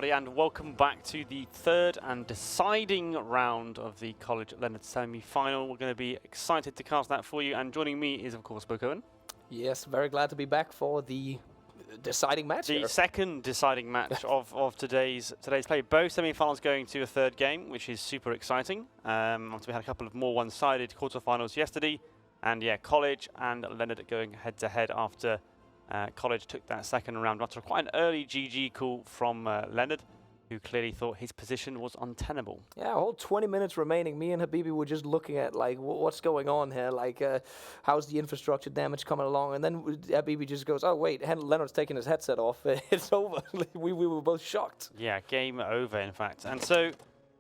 everybody, and welcome back to the third and deciding round of the College Lennard semi-final. We're going to be excited to cast that for you, and joining me is, of course, Book Owen. Yes, very glad to be back for the deciding match. The second deciding match of today's play. Both semi-finals going to a third game, which is super exciting. After we had a couple of more one-sided quarterfinals yesterday, and yeah, College and Lennard going head-to-head after College took that second round after quite an early GG call from Lennard, who clearly thought his position was untenable. Yeah, a whole 20 minutes remaining. Me and Habibi were just looking at, like, what's going on here? Like, how's the infrastructure damage coming along? And then Habibi just goes, oh, wait, Lennard's taking his headset off. It's over. we were both shocked. Yeah, game over, in fact. And so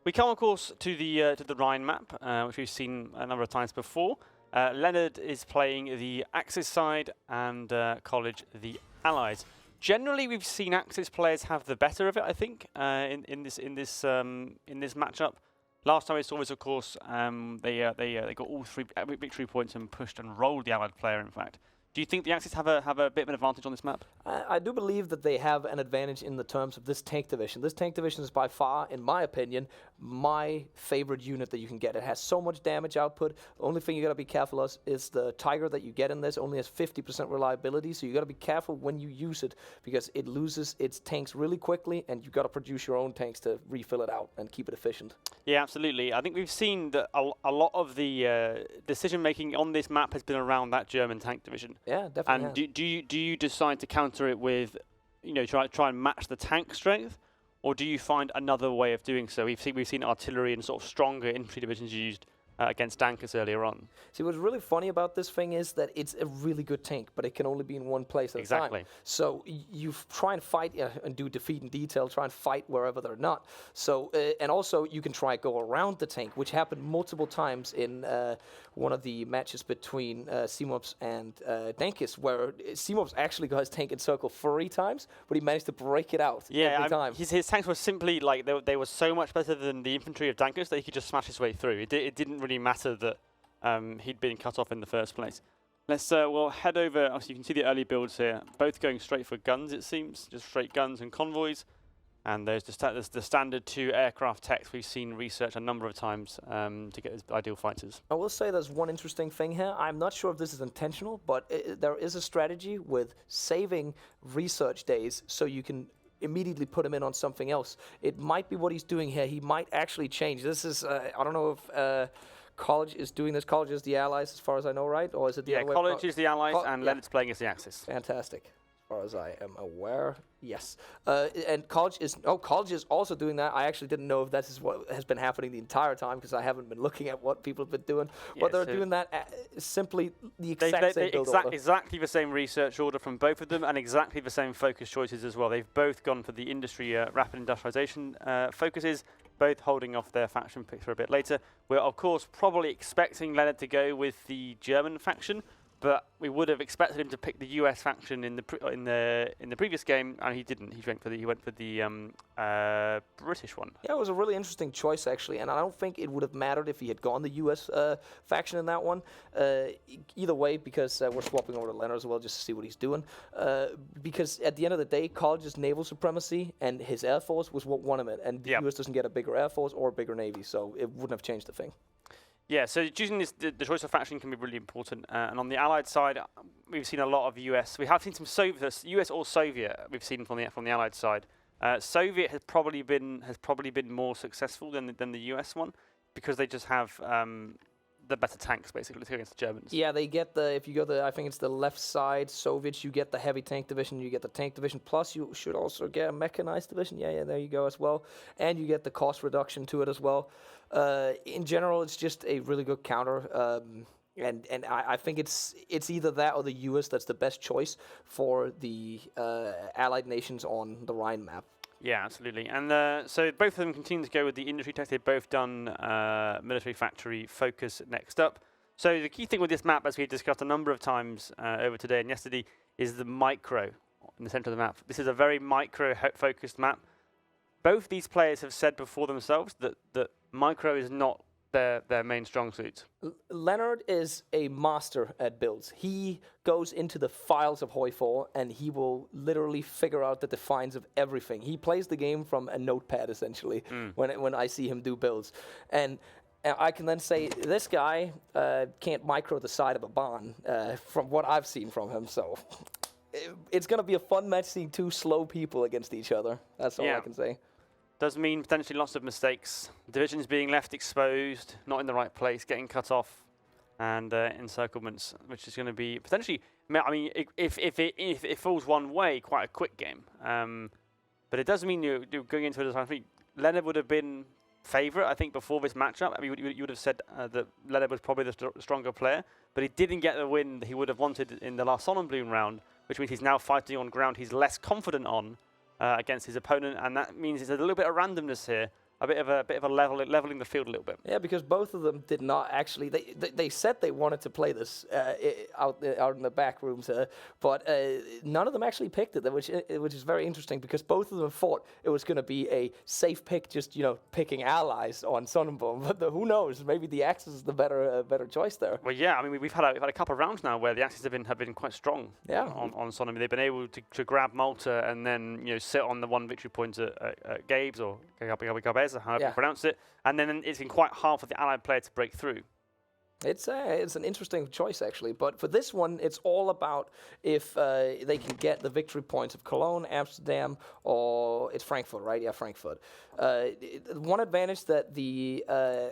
we come, of course, to the Rhein map, which we've seen a number of times before. Lennard is playing the Axis side and College the Allies. Generally, we've seen Axis players have the better of it, I think, in this matchup. Last time we saw was, of course, they got all 3 victory points and pushed and rolled the Allied player. In fact, do you think the Axis have a bit of an advantage on this map? I do believe that they have an advantage in the terms of this tank division. This tank division is by far, in my opinion, my favorite unit that you can get. It has so much damage output. The only thing you got to be careful of is the Tiger that you get in this only has 50% reliability, so you got to be careful when you use it because it loses its tanks really quickly, and you got to produce your own tanks to refill it out and keep it efficient. Yeah, absolutely. I think we've seen that a lot of the decision making on this map has been around that German tank division. Yeah, definitely. And do you decide to counter it with, try and match the tank strength, or do you find another way of doing so? We've seen artillery and sort of stronger infantry divisions used against Dankers earlier on. See, what's really funny about this thing is that it's a really good tank, but it can only be in one place at a time. So you try and fight and do defeat in detail, try and fight wherever they're not. So, and also you can try and go around the tank, which happened multiple times in one of the matches between Simops and Dankis, where Simops actually got his tank in circle 3 times, but he managed to break it out every time. His tanks were simply like, they were so much better than the infantry of Dankers that he could just smash his way through. It didn't really matter that he'd been cut off in the first place. Let's we'll head over. Obviously, you can see the early builds here, both going straight for guns. It seems just straight guns and convoys. And there's the standard 2 aircraft techs we've seen research a number of times to get his ideal fighters. I will say there's one interesting thing here. I'm not sure if this is intentional, but there is a strategy with saving research days so you can immediately put him in on something else. It might be what he's doing here. He might actually change. This is, I don't know if College is doing this. College is the Allies, as far as I know, right? Or is it the other way? College is the Allies, and Lennard's playing as the Axis. Fantastic. As far as I am aware, yes. And College is also doing that. I actually didn't know if that is what has been happening the entire time because I haven't been looking at what people have been doing. Yeah, but they're doing that simply the exact same build order. Exactly the same research order from both of them, and exactly the same focus choices as well. They've both gone for the industry rapid industrialization focuses, both holding off their faction pick for a bit later. We're of course probably expecting Lennard to go with the German faction, but we would have expected him to pick the US faction in the previous game, and he didn't. He went for the British one. Yeah, it was a really interesting choice actually, and I don't think it would have mattered if he had gone the US faction in that one. Either way, because we're swapping over to Lennard as well just to see what he's doing. Because at the end of the day, College's naval supremacy and his air force was what won him it, and the US doesn't get a bigger air force or a bigger navy, so it wouldn't have changed the thing. Yeah, so choosing the choice of faction can be really important. And on the Allied side, we've seen a lot of US. We have seen some US or Soviet. We've seen from the Allied side. Soviet has probably been more successful than the US one because they just have the better tanks basically against the Germans. Yeah, they get if you go I think it's the left side Soviets, you get the heavy tank division, you get the tank division, plus you should also get a mechanized division. Yeah, there you go as well. And you get the cost reduction to it as well. In general, it's just a really good counter. And I think it's either that or the US that's the best choice for the Allied nations on the Rhine map. Yeah, absolutely. And so both of them continue to go with the industry test. They've both done military factory focus next up. So the key thing with this map, as we discussed a number of times over today and yesterday, is the micro in the center of the map. This is a very micro-focused map. Both these players have said before themselves that micro is not their main strong suits. Lennard is a master at builds. He goes into the files of Hoi4 and he will literally figure out the defines of everything. He plays the game from a notepad essentially when I see him do builds. And I can then say, this guy can't micro the side of a barn from what I've seen from him. So it's going to be a fun match seeing two slow people against each other. That's all I can say. Does mean potentially lots of mistakes. Divisions being left exposed, not in the right place, getting cut off, and encirclements, which is going to be potentially. I mean, if it falls one way, quite a quick game. But it does mean you're going into it. I think Lennard would have been favourite. I think before this matchup, I mean, you would have said that Lennard was probably the stronger player, but he didn't get the win that he would have wanted in the last Sonnenblumen round, which means he's now fighting on ground he's less confident on. Against his opponent, and that means there's a little bit of randomness here, a bit of a leveling the field a little bit. Yeah, because both of them did not actually. They said they wanted to play this out in the back rooms, but none of them actually picked it, which is very interesting because both of them thought it was going to be a safe pick, just picking allies on Sonnenblumen. But who knows? Maybe the Axis is the better choice there. Well, yeah, I mean we've had a couple of rounds now where the Axis have been quite strong. Yeah. On Sonnenblumen, they've been able to grab Malta and then sit on the one victory point at Gabe's or Gabez, however you pronounce it, and then it's been quite hard for the allied player to break through. It's an interesting choice, actually. But for this one, it's all about if they can get the victory points of Cologne, Amsterdam, or it's Frankfurt, right? Yeah, Frankfurt. One advantage that the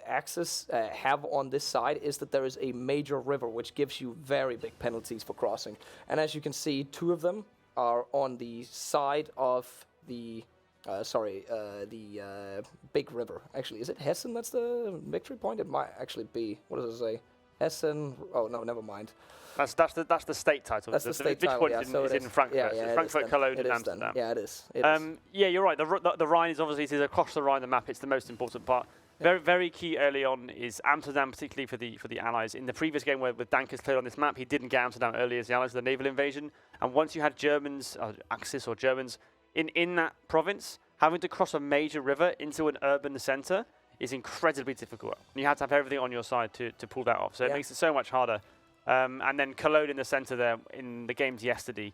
Axis have on this side is that there is a major river, which gives you very big penalties for crossing. And as you can see, two of them are on the side of the... the big river. Actually, is it Hessen that's the victory point? It might actually be. What does it say? Hessen. Oh, no, never mind. That's the state title. That's the state title, yeah. So it's in Frankfurt. Yeah, Frankfurt, Cologne, and Amsterdam. Yeah, it is. Yeah, you're right. The Rhine is obviously, it is across the Rhine, the map. It's the most important part. Very, very key early on is Amsterdam, particularly for the Allies. In the previous game with Dankers played on this map, he didn't get Amsterdam early as the Allies, the naval invasion. And once you had Germans, Axis or Germans, in that province, having to cross a major river into an urban centre is incredibly difficult. You have to have everything on your side to pull that off. So it makes it so much harder. And then Cologne in the centre there in the games yesterday,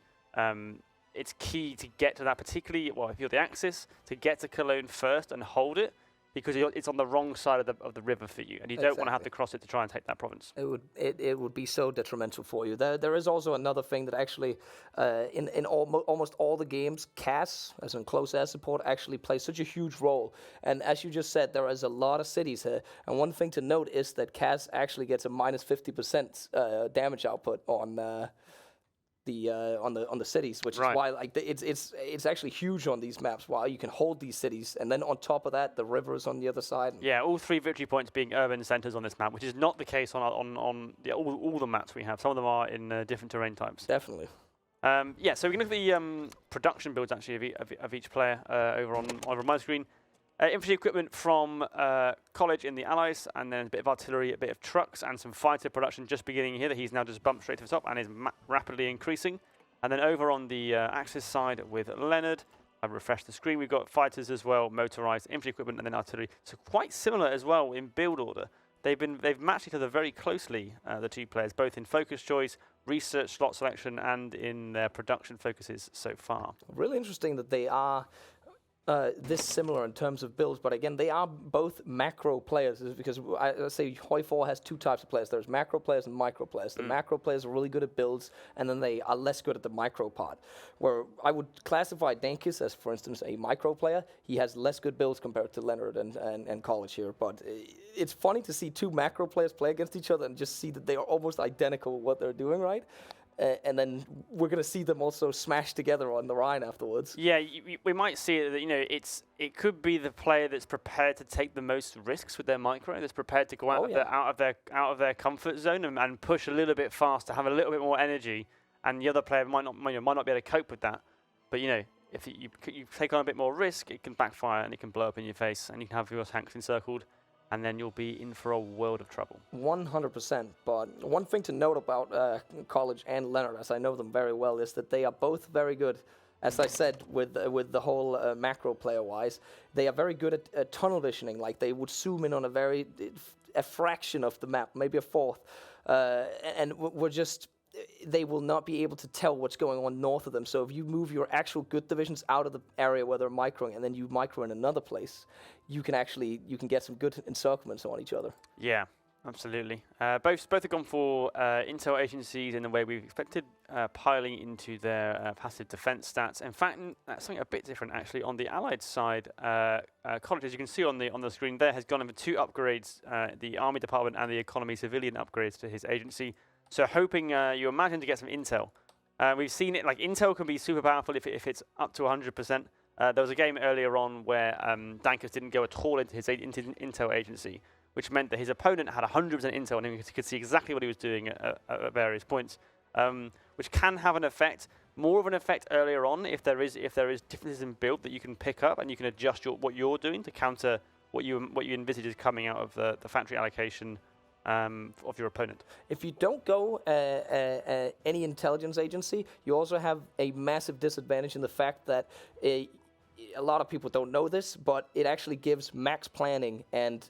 it's key to get to that, particularly, if you're the Axis, to get to Cologne first and hold it, because it's on the wrong side of the river for you, and you don't want to have to cross it to try and take that province. It would be so detrimental for you. There is also another thing that actually, in almost all the games, CAS, as in close air support, actually plays such a huge role. And as you just said, there is a lot of cities here. And one thing to note is that CAS actually gets a minus 50% damage output on the cities, which is why it's actually huge on these maps. Why you can hold these cities, and then on top of that, the rivers on the other side. Yeah, all three victory points being urban centres on this map, which is not the case on all the maps we have. Some of them are in different terrain types. Definitely. Yeah, so we can look at the production builds actually of each player over on my screen. Infantry equipment from College in the Allies, and then a bit of artillery, a bit of trucks, and some fighter production just beginning here that he's now just bumped straight to the top and is rapidly increasing. And then over on the Axis side with Lennard, I've refreshed the screen, we've got fighters as well, motorized, infantry equipment, and then artillery. So quite similar as well in build order. They've matched each other very closely, the two players, both in focus choice, research slot selection, and in their production focuses so far. Really interesting that they are this similar in terms of builds, but again, they are both macro players, because I say Hoi4 has two types of players. There's macro players and micro players. The macro players are really good at builds, and then they are less good at the micro part, where I would classify Dankis as, for instance, a micro player. He has less good builds compared to Lennard and College here, but it's funny to see two macro players play against each other and just see that they are almost identical what they're doing, right? And then we're going to see them also smash together on the Rhine afterwards. Yeah, we might see it that it could be the player that's prepared to take the most risks with their micro, that's prepared to go out of their comfort zone and push a little bit faster, have a little bit more energy, and the other player might not be able to cope with that. But if you take on a bit more risk, it can backfire and it can blow up in your face, and you can have your tanks encircled, and then you'll be in for a world of trouble. 100%. But one thing to note about College and Lennard, as I know them very well, is that they are both very good. As I said, with the whole macro player-wise, they are very good at tunnel visioning. Like, they would zoom in on a very a fraction of the map, maybe a fourth, and we're just. They will not be able to tell what's going on north of them. So if you move your actual good divisions out of the area where they're microing, and then you micro in another place, you can get some good encirclements on each other. Yeah, absolutely. Both have gone for intel agencies in the way we've expected, piling into their passive defense stats. In fact, that's something a bit different actually on the Allied side. College, as you can see on the screen there, has gone over 2 upgrades: the Army Department and the Economy Civilian upgrades to his agency. So hoping you imagine to get some intel. We've seen it, like intel can be super powerful if it's up to 100%. There was a game earlier on where Dankers didn't go at all into his intel agency, which meant that his opponent had 100% intel on him. He could see exactly what he was doing at various points, which can have an effect, more of an effect earlier on if there is differences in build that you can pick up and you can adjust what you're doing to counter what you envisage is coming out of the factory allocation of your opponent. If you don't go any intelligence agency, you also have a massive disadvantage in the fact that a lot of people don't know this, but it actually gives max planning and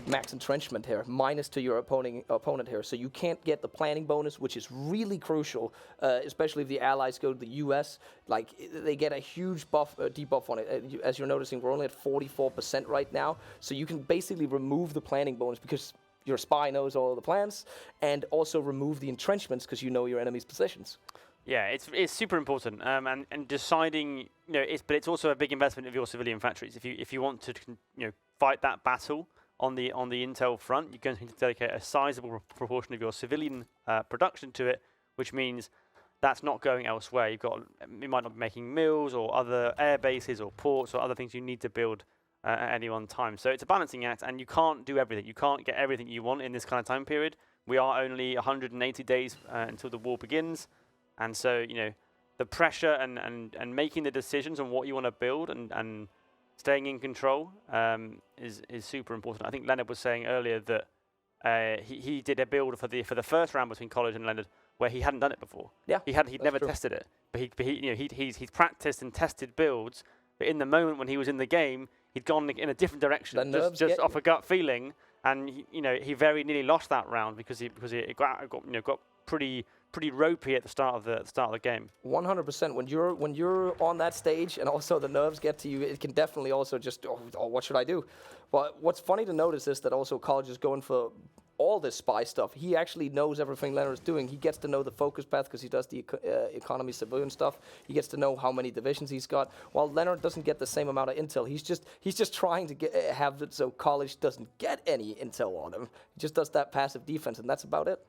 max entrenchment here, minus to your opponent here. So you can't get the planning bonus, which is really crucial, especially if the allies go to the US. Like, they get a huge debuff on it. As you're noticing, we're only at 44% right now. So you can basically remove the planning bonus because your spy knows all the plans, and also remove the entrenchments because you know your enemy's positions. Yeah, it's super important, and deciding, but it's also a big investment of your civilian factories. If you want to fight that battle on the intel front, you're going to need to dedicate a sizable proportion of your civilian production to it, which means that's not going elsewhere. You might not be making mills or other air bases or ports or other things you need to build at any one time. So it's a balancing act, and you can't do everything. You can't get everything you want in this kind of time period. We are only 180 days until the war begins, and so the pressure and making the decisions on what you want to build and staying in control is super important. I think Lennard was saying earlier that he did a build for the first round between College and Lennard where he hadn't done it before. Yeah, he'd never tested it, but he's practiced and tested builds. But in the moment when he was in the game, he'd gone in a different direction, just off a gut feeling, and he very nearly lost that round because it got pretty ropey at the start of the game. 100%. When you're on that stage, and also the nerves get to you, it can definitely also just what should I do? But what's funny to notice is that also College is going for all this spy stuff. He actually knows everything Lennard is doing. He gets to know the focus path because he does the economy civilian stuff. He gets to know how many divisions he's got. While Lennard doesn't get the same amount of intel, he's just trying to have it so College doesn't get any intel on him. He just does that passive defense, and that's about it.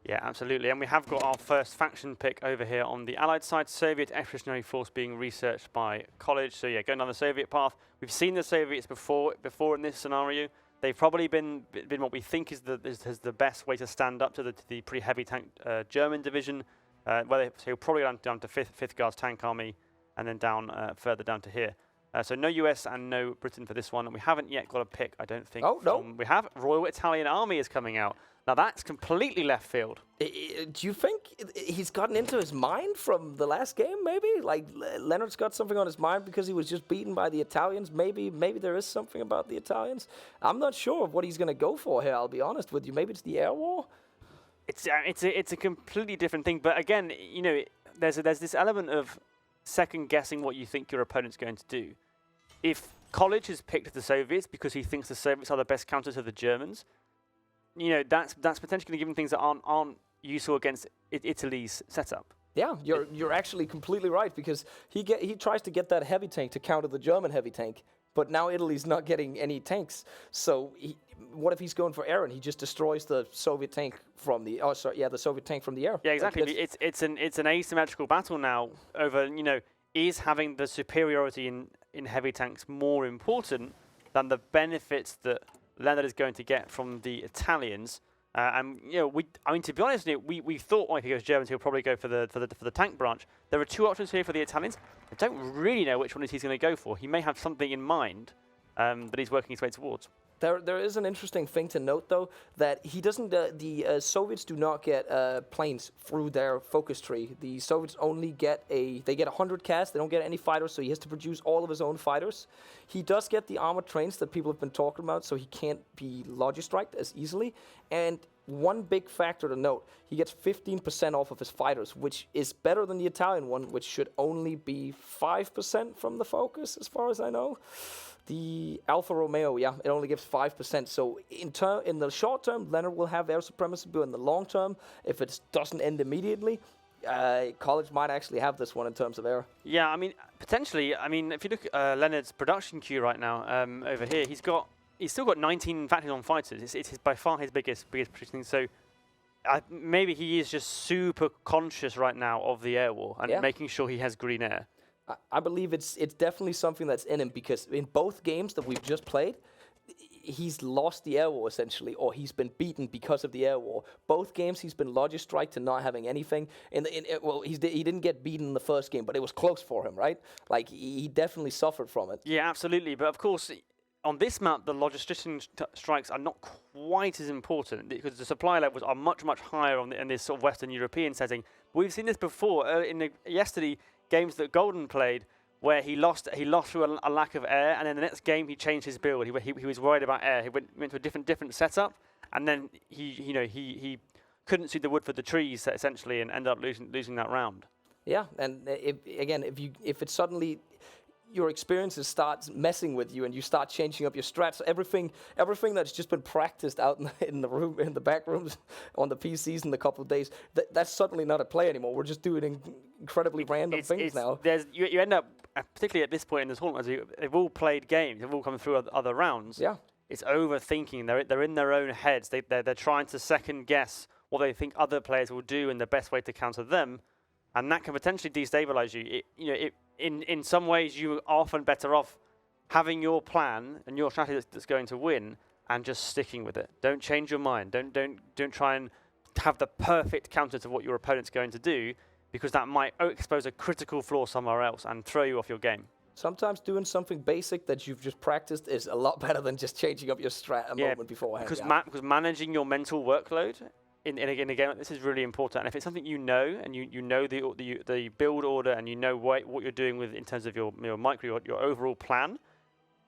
Yeah, absolutely. And we have got our first faction pick over here on the Allied side, Soviet Expeditionary Force being researched by College. So yeah, going down the Soviet path. We've seen the Soviets before in this scenario. They've probably been what we think is the best way to stand up to the pretty heavy tank German division, where they'll probably go down to 5th Guards Tank Army, and then down further down to here. So no US and no Britain for this one. And we haven't yet got a pick, I don't think. Oh, no. We have Royal Italian Army is coming out. Now that's completely left field. Do you think he's gotten into his mind from the last game, maybe? Like, Lennard's got something on his mind because he was just beaten by the Italians? Maybe there is something about the Italians. I'm not sure of what he's going to go for here, I'll be honest with you. Maybe it's the air war? It's a completely different thing. But again, there's this element of second-guessing what you think your opponent's going to do. If College has picked the Soviets because he thinks the Soviets are the best counter to the Germans, that's potentially going to give him things that aren't useful against Italy's setup. Yeah, you're actually completely right, because he tries to get that heavy tank to counter the German heavy tank, but now Italy's not getting any tanks. So what if he's going for air and he just destroys the Soviet tank from the the Soviet tank from the air? Yeah, exactly. It's an asymmetrical battle now over is having the superiority in heavy tanks more important than the benefits that Lennard is going to get from the Italians, and to be honest, we thought if he goes Germans, he'll probably go for the tank branch. There are 2 options here for the Italians. I don't really know which one he's going to go for. He may have something in mind that he's working his way towards. There is an interesting thing to note, though, that he doesn't. The Soviets do not get planes through their focus tree. The Soviets only get they get 100 cast. They don't get any fighters, so he has to produce all of his own fighters. He does get the armored trains that people have been talking about, so he can't be logistriked as easily. And one big factor to note, he gets 15% off of his fighters, which is better than the Italian one, which should only be 5% from the focus, as far as I know. The Alfa Romeo, yeah, it only gives 5%. So in the short term, Lennard will have air supremacy, but in the long term, if it doesn't end immediately, College might actually have this one in terms of air. Yeah, I mean, potentially. I mean, if you look at Lennard's production queue right now, over here, he's still got 19 factories on fighters. It's by far his biggest producing. So maybe he is just super conscious right now of the air war and making sure he has green air. I believe it's definitely something that's in him, because in both games that we've just played, he's lost the air war essentially, or he's been beaten because of the air war. Both games he's been logistriked to not having anything. He didn't get beaten in the first game, but it was close for him, right? Like he definitely suffered from it. Yeah, absolutely. But of course, on this map, the logistics strikes are not quite as important because the supply levels are much higher in this sort of Western European setting. We've seen this before in yesterday. Games that Golden played, where he lost through a lack of air, and then the next game he changed his build. He was worried about air. He went to a different setup, and then he couldn't see the wood for the trees essentially, and ended up losing that round. Yeah, and if it suddenly your experiences start messing with you and you start changing up your strats, everything that's just been practiced out in the back rooms on the PCs in a couple of days, that's suddenly not at play anymore. We're just doing incredibly random things now. You end up, particularly at this point in the tournament, as they've all played games, they've all come through other rounds. Yeah, it's overthinking. They're in their own heads. They're trying to second guess what they think other players will do and the best way to counter them, and that can potentially destabilize you. In some ways, you are often better off having your plan and your strategy that's going to win and just sticking with it. Don't change your mind. Don't try and have the perfect counter to what your opponent's going to do, because that might expose a critical flaw somewhere else and throw you off your game. Sometimes doing something basic that you've just practiced is a lot better than just changing up your strat a moment beforehand. Because managing your mental workload in a game like this is really important. And if it's something you know, and you know the build order, and you know what you're doing with in terms of your micro, your overall plan,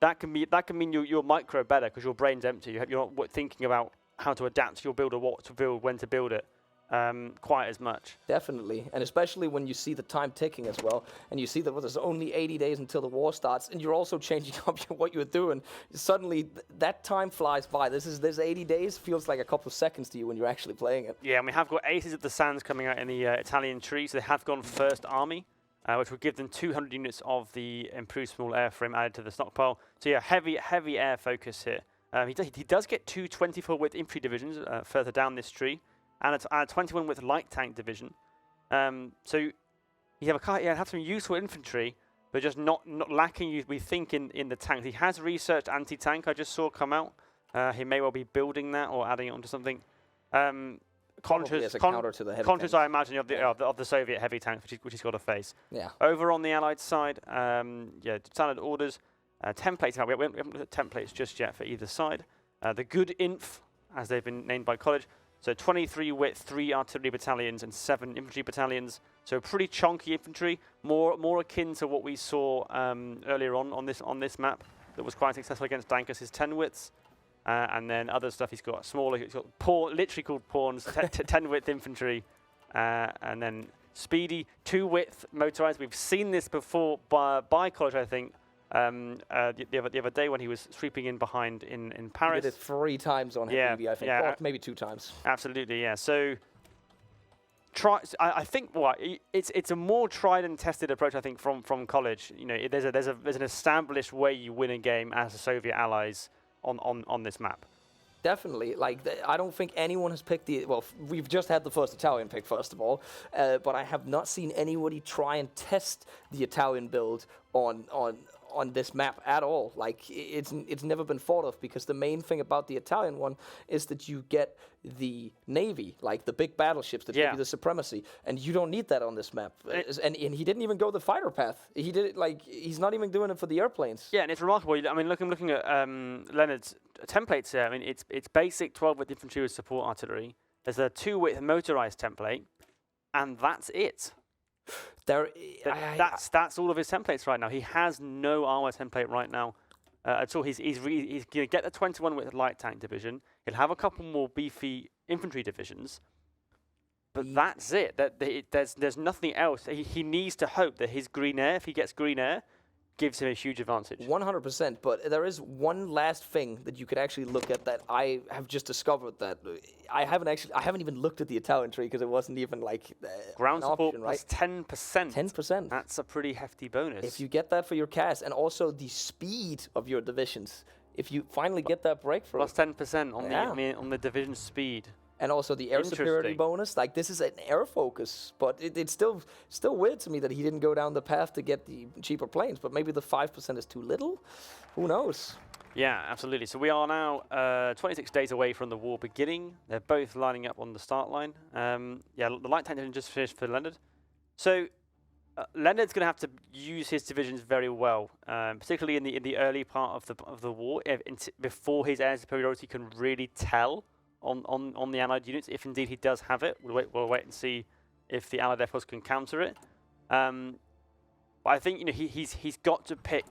that can mean your micro better because your brain's empty. You're not thinking about how to adapt to your build or what to build, when to build it. Quite as much. Definitely, and especially when you see the time ticking as well, and you see that there's only 80 days until the war starts, and you're also changing up what you're doing. Suddenly, that time flies by. This 80 days feels like a couple of seconds to you when you're actually playing it. Yeah, and we have got Aces of the Sands coming out in the Italian tree, so they have gone first army, which will give them 200 units of the improved small airframe added to the stockpile. So yeah, heavy air focus here. He does get 2 24-width infantry divisions further down this tree, and a 21 with light tank division. So you have some useful infantry, but just not lacking, we think, in the tanks. He has researched anti-tank, I just saw come out. He may well be building that or adding it onto something. Conscious counter to the heavy tanks. I imagine, of the Soviet heavy tanks, which he's got to face. Yeah. Over on the Allied side, standard orders, templates. We haven't looked at templates just yet for either side. The good inf, as they've been named by College. So 23 width, 3 artillery battalions and 7 infantry battalions. So pretty chunky infantry, more akin to what we saw earlier on this map that was quite successful against Dankus' 10 widths. And then other stuff he's got smaller, he's got literally called pawns, 10 width infantry, and then speedy 2 width motorized. We've seen this before by College, I think. The other day when he was sweeping in behind in Paris. He did it 3 times on Heavy, I think. Or maybe 2 times. Absolutely, yeah. So I think it's a more tried and tested approach, I think, from College. There's an established way you win a game as the Soviet allies on this map. Definitely. I don't think anyone has picked we've just had the first Italian pick, first of all, but I have not seen anybody try and test the Italian build on on this map at all. Like it's never been thought of, because the main thing about the Italian one is that you get the navy, like the big battleships that give you the supremacy, and you don't need that on this map. And he didn't even go the fighter path. He did it like he's not even doing it for the airplanes. Yeah, and it's remarkable. I mean, looking at Lennard's templates here. I mean, it's basic 12-width infantry with support artillery. There's a 2-width motorized template, and that's it. That's all of his templates right now. He has no armor template right now at all. He's going to get the 21-width light tank division. He'll have a couple more beefy infantry divisions, but that's it. There's nothing else. He needs to hope that his green air, if he gets green air, gives him a huge advantage. 100%, but there is one last thing that you could actually look at that I have just discovered that I haven't even looked at the Italian tree, because it wasn't even like ground support option, right? 10%. 10%. That's a pretty hefty bonus. If you get that for your cast, and also the speed of your divisions, if you finally get that breakthrough. Plus 10% on the division speed. And also the air superiority bonus. Like, this is an air focus, but it's still weird to me that he didn't go down the path to get the cheaper planes. But maybe the 5% is too little. Who knows? Yeah, absolutely. So we are now 26 days away from the war beginning. They're both lining up on the start line. Yeah, the light tank division just finished for Lennard. So Lennard's going to have to use his divisions very well, particularly in the early part of the war, before his air superiority can really tell on the Allied units, if indeed he does have it. We'll wait and see if the Allied Air Force can counter it. But I think he's got to pick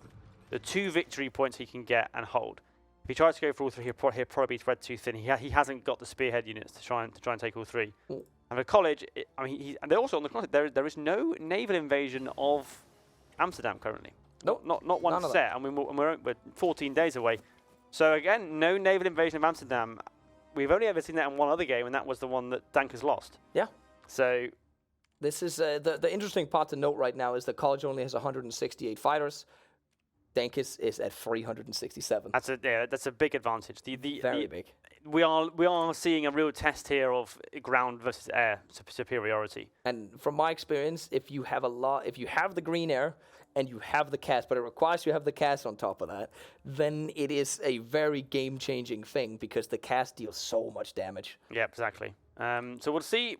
the 2 victory points he can get and hold. If he tries to go for all 3, he'll probably be spread too thin. He hasn't got the spearhead units to try and take all 3. And the college, and they're also on the college. There is no naval invasion of Amsterdam currently. Nope, not one set. I mean, we're 14 days away. So again, no naval invasion of Amsterdam. We've only ever seen that in one other game, and that was the one that Dankers lost. Yeah. So this is the interesting part to note right now is that college only has 168 fighters. Dankers is at 367. That's a big advantage. Very big. We are seeing a real test here of ground versus air superiority. And from my experience, if you have the green air and you have the cast, but it requires you have the cast on top of that, then it is a very game-changing thing, because the cast deals so much damage. Yeah, exactly. So we'll see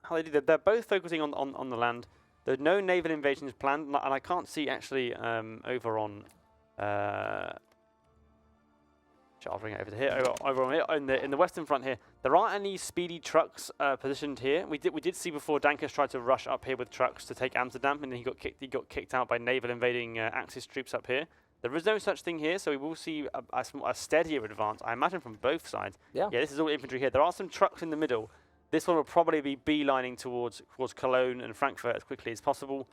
how they do. They're both focusing on the land. There's no naval invasions planned, and I can't see actually over on. I'll bring it over to here. Over on here in the western front here, there aren't any speedy trucks positioned here. We did see before Dankers tried to rush up here with trucks to take Amsterdam, and then he got kicked out by naval invading Axis troops up here. There is no such thing here, so we will see a steadier advance, I imagine, from both sides. Yeah. Yeah, this is all infantry here. There are some trucks in the middle. This one will probably be beelining towards Cologne and Frankfurt as quickly as possible.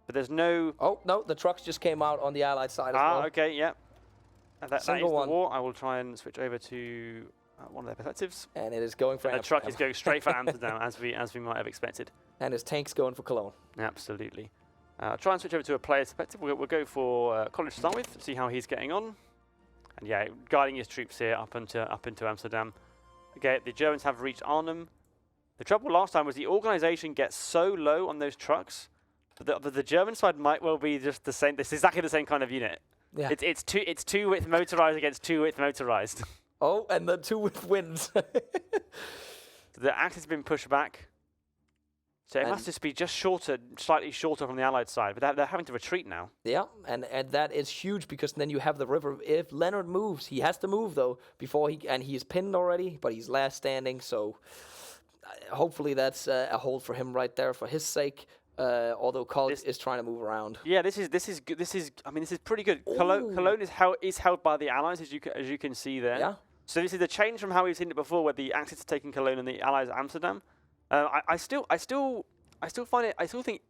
But there's no... Oh, no, the trucks just came out on the Allied side as well. Okay, yeah. That is the one. war. I will try and switch over to one of their perspectives. And it is going for Amsterdam. The truck is going straight for Amsterdam, as we might have expected. And his tank's going for Cologne. Absolutely. I'll try and switch over to a player's perspective. We'll go for College to start with, see how he's getting on. And yeah, guiding his troops here up into Amsterdam. Okay, the Germans have reached Arnhem. The trouble last time was the organisation gets so low on those trucks, but the German side might well be just the same. It's exactly the same kind of unit. Yeah. It's 2-width motorized against 2-width motorized. Oh, and the 2-width wins. The Axis has been pushed back. So it must just be just shorter, slightly shorter from the Allied side, but they're having to retreat now. Yeah, and that is huge, because then you have the river. If Lennard moves, he has to move though before he is pinned already, but he's last standing. So hopefully that's a hold for him right there for his sake. Although College is trying to move around. Yeah, this is good. I mean, this is pretty good. Cologne is held by the Allies, as you can see there. Yeah. So this is the change from how we've seen it before, where the Axis are taking Cologne and the Allies Amsterdam. I still think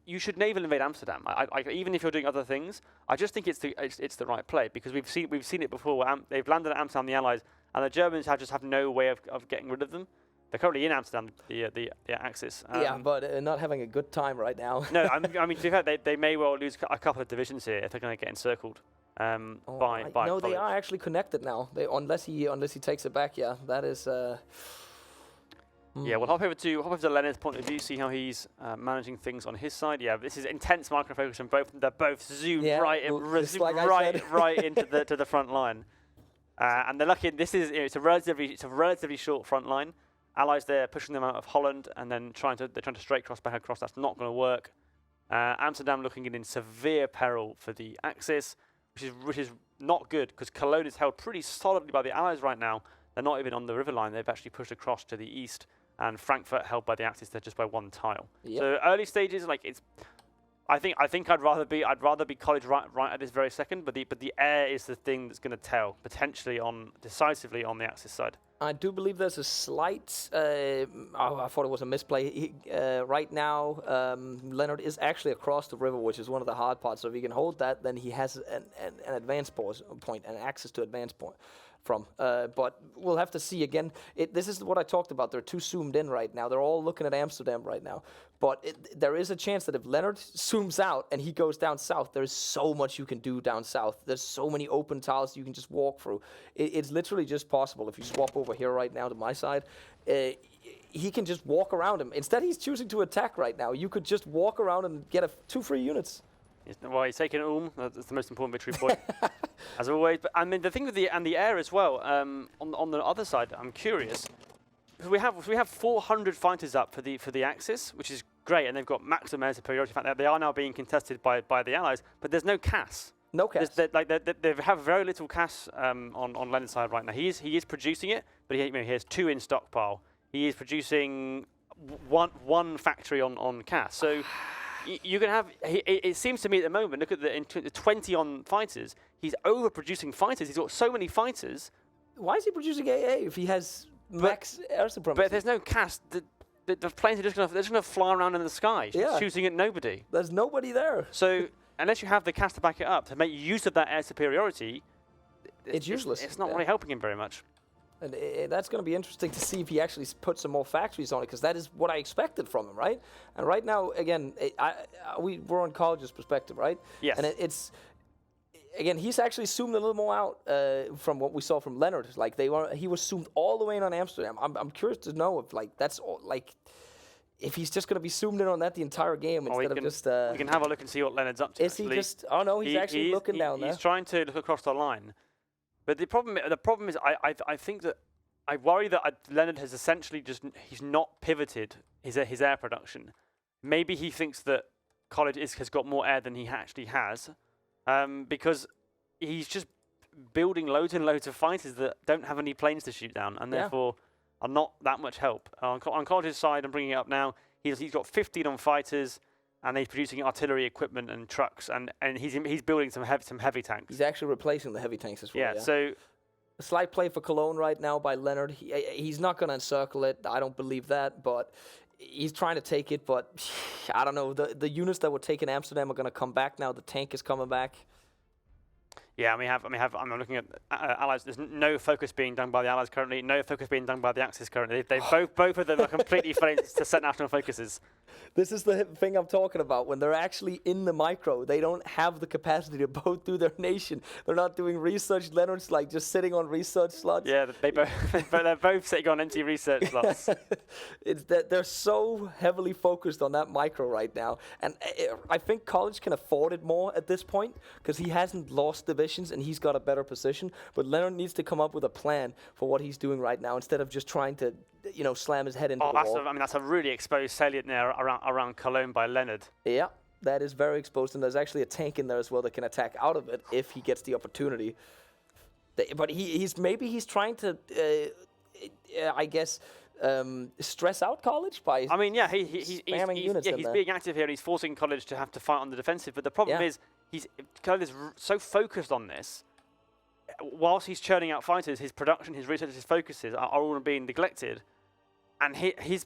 you should naval invade Amsterdam. Even if you're doing other things, I just think it's the right play, because we've seen it before where they've landed at Amsterdam, the Allies, and the Germans have no way of getting rid of them. They're currently in Amsterdam, the Axis. Yeah, but not having a good time right now. No, I mean, to be fair, they may well lose a couple of divisions here if they're going to get encircled by No, College. they are actually connected now. Unless he takes it back, yeah, that is... Yeah, we'll hop over to Lennard's point of view, see how he's managing things on his side. Yeah, this is intense micro focus on both. They're both zoomed right into the front line, and they're lucky. This is it's a relatively short front line. Allies there pushing them out of Holland, and then they're trying to straight cross back across. That's not going to work. Amsterdam looking in severe peril for the Axis, which is not good because Cologne is held pretty solidly by the Allies right now. They're not even on the river line. They've actually pushed across to the east, and Frankfurt held by the Axis. They're just by one tile. Yep. So early stages, like it's. I think I'd rather be College right at this very second, but the air is the thing that's going to tell potentially decisively on the Axis side. I do believe there's a slight. I thought it was a misplay. Right now, Lennard is actually across the river, which is one of the hard parts. So if he can hold that, then he has an advance point and access to advance point from. But we'll have to see again. This is what I talked about. They're too zoomed in right now. They're all looking at Amsterdam right now. But there is a chance that if Lennard zooms out and he goes down south, there's so much you can do down south. There's so many open tiles you can just walk through. It's literally just possible. If you swap over here right now to my side, he can just walk around him. Instead, he's choosing to attack right now. You could just walk around and get 2 free units. Well, he's taking That's the most important victory point, as always. But I mean, the thing with the air as well. On the other side, I'm curious. We have 400 fighters up for the Axis, which is great, and they've got maximum air superiority. In fact, they are now being contested by the Allies, but there's no CAS. No CAS. They have very little CAS on Lennard's side right now. He is producing it, but he has 2 in stockpile. He is producing one factory on CAS. So you can have. It seems to me at the moment. Look at the 20 on fighters. He's overproducing fighters. He's got so many fighters. Why is he producing AA if he has max air supremacy? But there's no CAS. The planes are just going to fly around in the sky, shooting at nobody. There's nobody there. So unless you have the CAS to back it up, to make use of that air superiority, it's useless. It's not really helping him very much. And that's going to be interesting to see if he actually puts some more factories on it, because that is what I expected from him, right? And right now, again, we're on College's perspective, right? Yes. And it's again, he's actually zoomed a little more out from what we saw from Lennard. Like he was zoomed all the way in on Amsterdam. I'm curious to know if that's all, if he's just going to be zoomed in on that the entire game instead of just. We can have a look and see what Lennard's up to. Is he just? Oh no, he's actually looking down there. He's trying to look across the line. But the problem is, I think that I worry that Lennard has essentially he's not pivoted his air production. Maybe he thinks that College has got more air than he actually has, because he's just building loads and loads of fighters that don't have any planes to shoot down, and therefore are not that much help. On College's side, I'm bringing it up now. He's got 15 on fighters. And he's producing artillery equipment and trucks, and he's building some heavy tanks. He's actually replacing the heavy tanks as well. Yeah. So a slight play for Cologne right now by Lennard. He's not going to encircle it. I don't believe that, but he's trying to take it. But I don't know. The units that were taken Amsterdam are going to come back now. The tank is coming back. Yeah, I'm looking at Allies. There's no focus being done by the Allies currently. No focus being done by the Axis currently. They both of them are completely failing to set national focuses. This is the thing I'm talking about. When they're actually in the micro, they don't have the capacity to go through their nation. They're not doing research. Lennard's just sitting on research slots. Yeah, they're both sitting on empty research slots. It's that they're so heavily focused on that micro right now, and I think College can afford it more at this point because he hasn't lost divisions and he's got a better position. But Lennard needs to come up with a plan for what he's doing right now instead of just trying to, slam his head into the wall. That's a really exposed salient there around Cologne by Lennard. Yeah, that is very exposed, and there's actually a tank in there as well that can attack out of it if he gets the opportunity. But he's trying to, stress out College by. He's being active here. He's forcing College to have to fight on the defensive. But the problem is, College is so focused on this. Whilst he's churning out fighters, his production, his research, his focuses are all being neglected. And his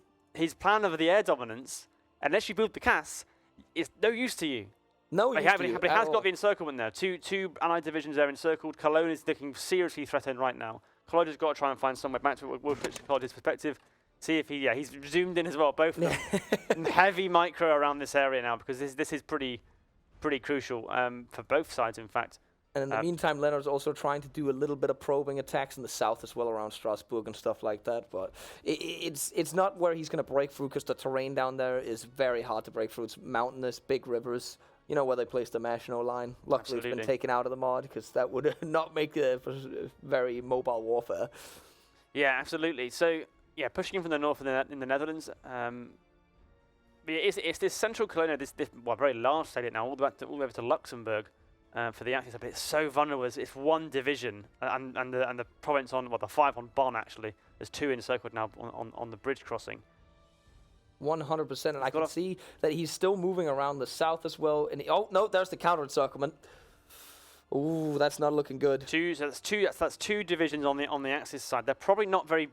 plan of the air dominance, unless you build the CAS, is no use to you. No use to you. But he has got the encirclement there. Two Allied divisions are encircled. Cologne is looking seriously threatened right now. College has got to try and find somewhere back to We'll switch to College's perspective. See if he's zoomed in as well. Both of them. Heavy micro around this area now because this is pretty crucial for both sides, in fact. And in the meantime, Lennard's also trying to do a little bit of probing attacks in the south as well, around Strasbourg and stuff like that. But it's not where he's going to break through, because the terrain down there is very hard to break through. It's mountainous, big rivers. You know where they placed the Maginot Line. Luckily, It's been taken out of the mod, because that would not make very mobile warfare. Yeah, absolutely. So, yeah, pushing in from the north in the Netherlands. It's this central Cologne, this very large stadium now, all the way over to Luxembourg. For the Axis, but it's so vulnerable. It's one division, and the province on the 5 on Bonn actually. There's 2 encircled now on the bridge crossing. 100%, and I can see that he's still moving around the south as well. And oh no, there's the counter encirclement. Ooh, that's not looking good. That's 2 divisions on the Axis side. They're probably not very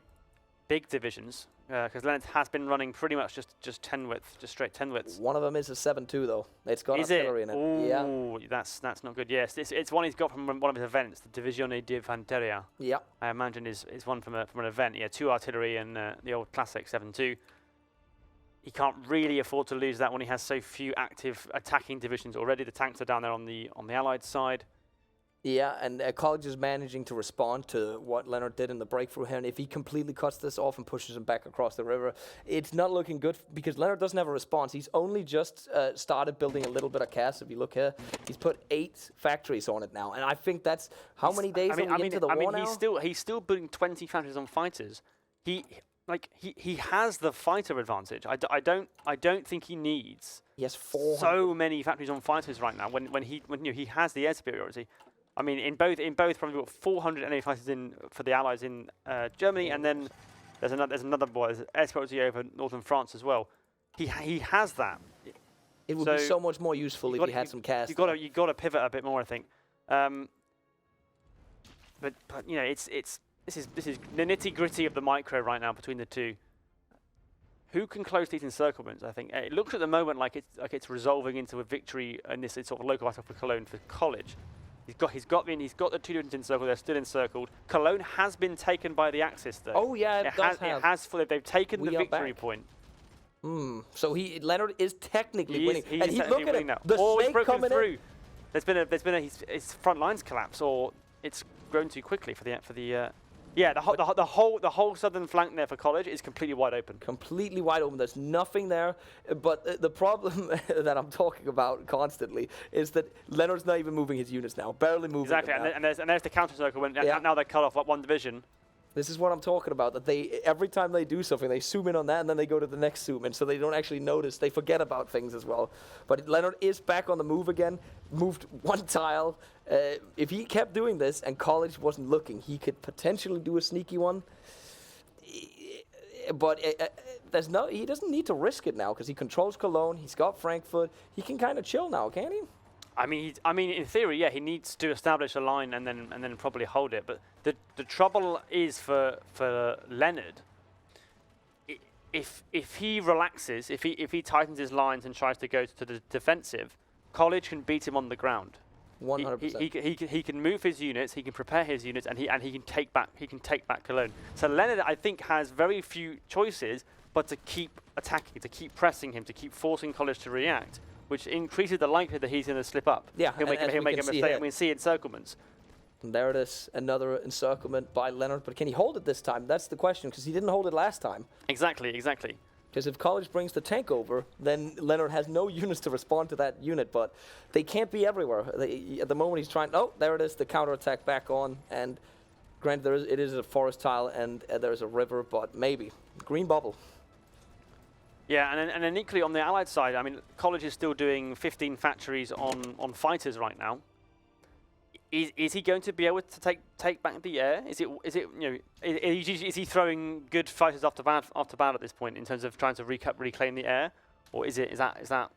big divisions, because Lennard has been running pretty much just 10 width, just straight 10 widths. One of them is a 7.2 though. It's got artillery in it. Ooh, yeah. That's not good. Yes, it's one he's got from one of his events, the Divisione di Fanteria. Yeah. I imagine is one from an event. Yeah, 2 artillery and the old classic 7.2. He can't really afford to lose that when he has so few active attacking divisions already. The tanks are down there on the Allied side. Yeah, and College is managing to respond to what Lennard did in the breakthrough here. And if he completely cuts this off and pushes him back across the river, it's not looking good, because Lennard doesn't have a response. He's only just started building a little bit of CAS. If you look here, he's put 8 factories on it now. And I think that's how many days into the war now? He's still building 20 factories on fighters. He has the fighter advantage. I don't think he needs so many factories on fighters right now when he has the air superiority. I mean, in both, probably got 400 enemy fighters in for the Allies in Germany, and then there's another air superiority over northern France as well. He has that. It would be so much more useful if he had some CAS. You got to pivot a bit more, I think. But you know, this is the nitty gritty of the micro right now between the 2. Who can close these encirclements? I think it looks at the moment like it's resolving into a victory in this sort of local battle for Cologne for College. He's got the 2 divisions encircled. They're still encircled. Cologne has been taken by the Axis, though. Oh yeah, it has. They've taken the victory point. So Lennard is technically winning, and he's looking at the snake coming through. There's been his front lines collapse, or it's grown too quickly for the. Yeah, the whole southern flank there for College is completely wide open. Completely wide open. There's nothing there. But the problem that I'm talking about constantly is that Lennard's not even moving his units now. Barely moving. Exactly, and there's the counter circle. Now they cut off 1 division. This is what I'm talking about. That every time they do something, they zoom in on that, and then they go to the next zoom in, so they don't actually notice. They forget about things as well. But Lennard is back on the move again. Moved 1 tile. If he kept doing this and College wasn't looking, he could potentially do a sneaky one. But he doesn't need to risk it now, because he controls Cologne. He's got Frankfurt. He can kind of chill now, can't he? I mean, in theory, yeah, he needs to establish a line and then probably hold it. But the trouble is for Lennard. If he relaxes, if he tightens his lines and tries to go to the defensive, College can beat him on the ground. 100%. He can move his units, he can prepare his units, and he can take back Cologne. So Lennard, I think, has very few choices but to keep attacking, to keep pressing him, to keep forcing College to react, which increases the likelihood that he's going to slip up. Yeah, he'll make a mistake. And we see encirclements. And there it is, another encirclement by Lennard. But can he hold it this time? That's the question, because he didn't hold it last time. Exactly. Because if College brings the tank over, then Lennard has no units to respond to that unit. But they can't be everywhere. At the moment, he's trying. Oh, there it is, the counterattack back on. And granted, it is a forest tile, and there's a river, but maybe. Green bubble. Yeah, and then equally on the Allied side, I mean, College is still doing 15 factories on fighters right now. Is he going to be able to take back the air? Is he throwing good fighters after bad at this point in terms of trying to reclaim the air, or is that?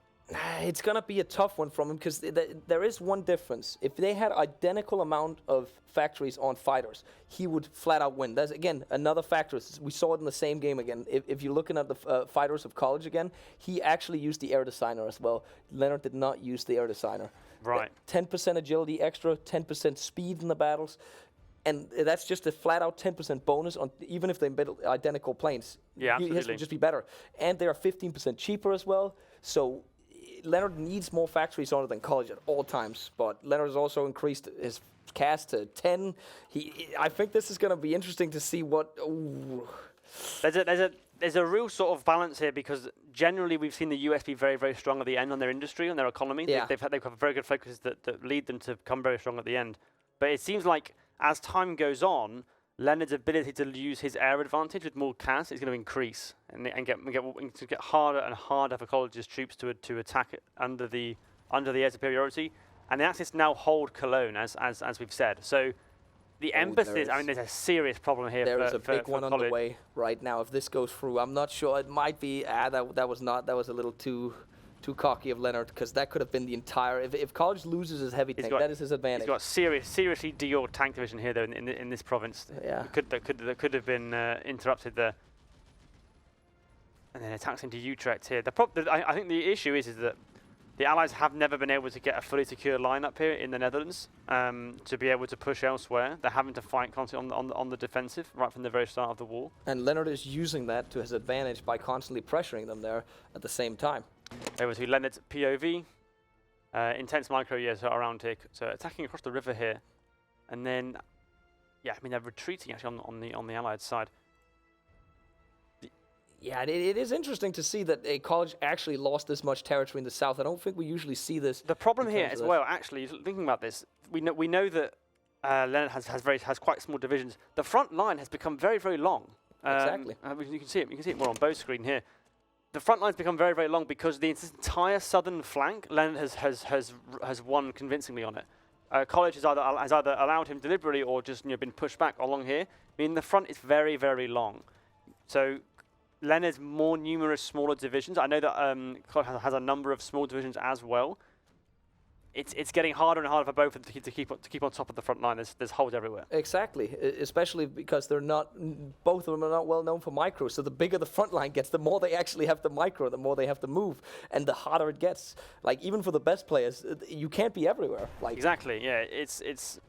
It's gonna be a tough one from him, because there is one difference. If they had identical amount of factories on fighters, he would flat out win. That's again another factor. We saw it in the same game again. If you're looking at the fighters of College again, he actually used the air designer as well. Lennard did not use the air designer. Right. 10% agility extra, 10% speed in the battles. And that's just a flat-out 10% bonus on even if they build identical planes. Yeah, absolutely. His would just be better. And they are 15% cheaper as well. So Lennard needs more factories on it than College at all times, but Lennard has also increased his cast to 10. I think this is going to be interesting to see what... Ooh. There's a real sort of balance here, because generally we've seen the US be very, very strong at the end on their industry, on their economy. Yeah. They've had very good focuses that lead them to come very strong at the end. But it seems like as time goes on, Lennard's ability to use his air advantage with more CAS is going to increase and get harder and harder for College's troops to attack it under the air superiority. And the Axis now hold Cologne, as we've said. So the emphasis, I mean, there's a serious problem here. There is a big one on the way right now. If this goes through, I'm not sure. It might be, that was a little too cocky of Lennard, because that could have been the entire... If College loses his heavy tank, that is his advantage. He's got seriously de-orged tank division here, though, in this province. Yeah. That could have been interrupted there. And then attacks into Utrecht here. I think the issue is that the Allies have never been able to get a fully secure line up here in the Netherlands to be able to push elsewhere. They're having to fight constantly on the defensive right from the very start of the war. And Lennard is using that to his advantage by constantly pressuring them there at the same time. Over to Lennard's POV. Intense micro, so around here. So attacking across the river here. And then, yeah, I mean, they're retreating actually on the Allied side. Yeah, it is interesting to see that a College actually lost this much territory in the south. I don't think we usually see this. The problem here as well, actually, thinking about this, we know that Lennard has quite small divisions. The front line has become very, very long. Exactly. You can see it. You can see it more on both screen here. The front line's become very, very long because the entire southern flank, Lennard has won convincingly on it. College has either allowed him deliberately or just been pushed back along here. I mean, the front is very, very long. So Lennard's more numerous smaller divisions. I know that College has a number of small divisions as well. It's getting harder and harder for both of them to keep on top of the front line. There's holes everywhere. Exactly, especially because both of them are not well known for micro. So the bigger the front line gets, the more they actually have to micro, the more they have to move, and the harder it gets. Like even for the best players, you can't be everywhere. Like exactly, yeah. It's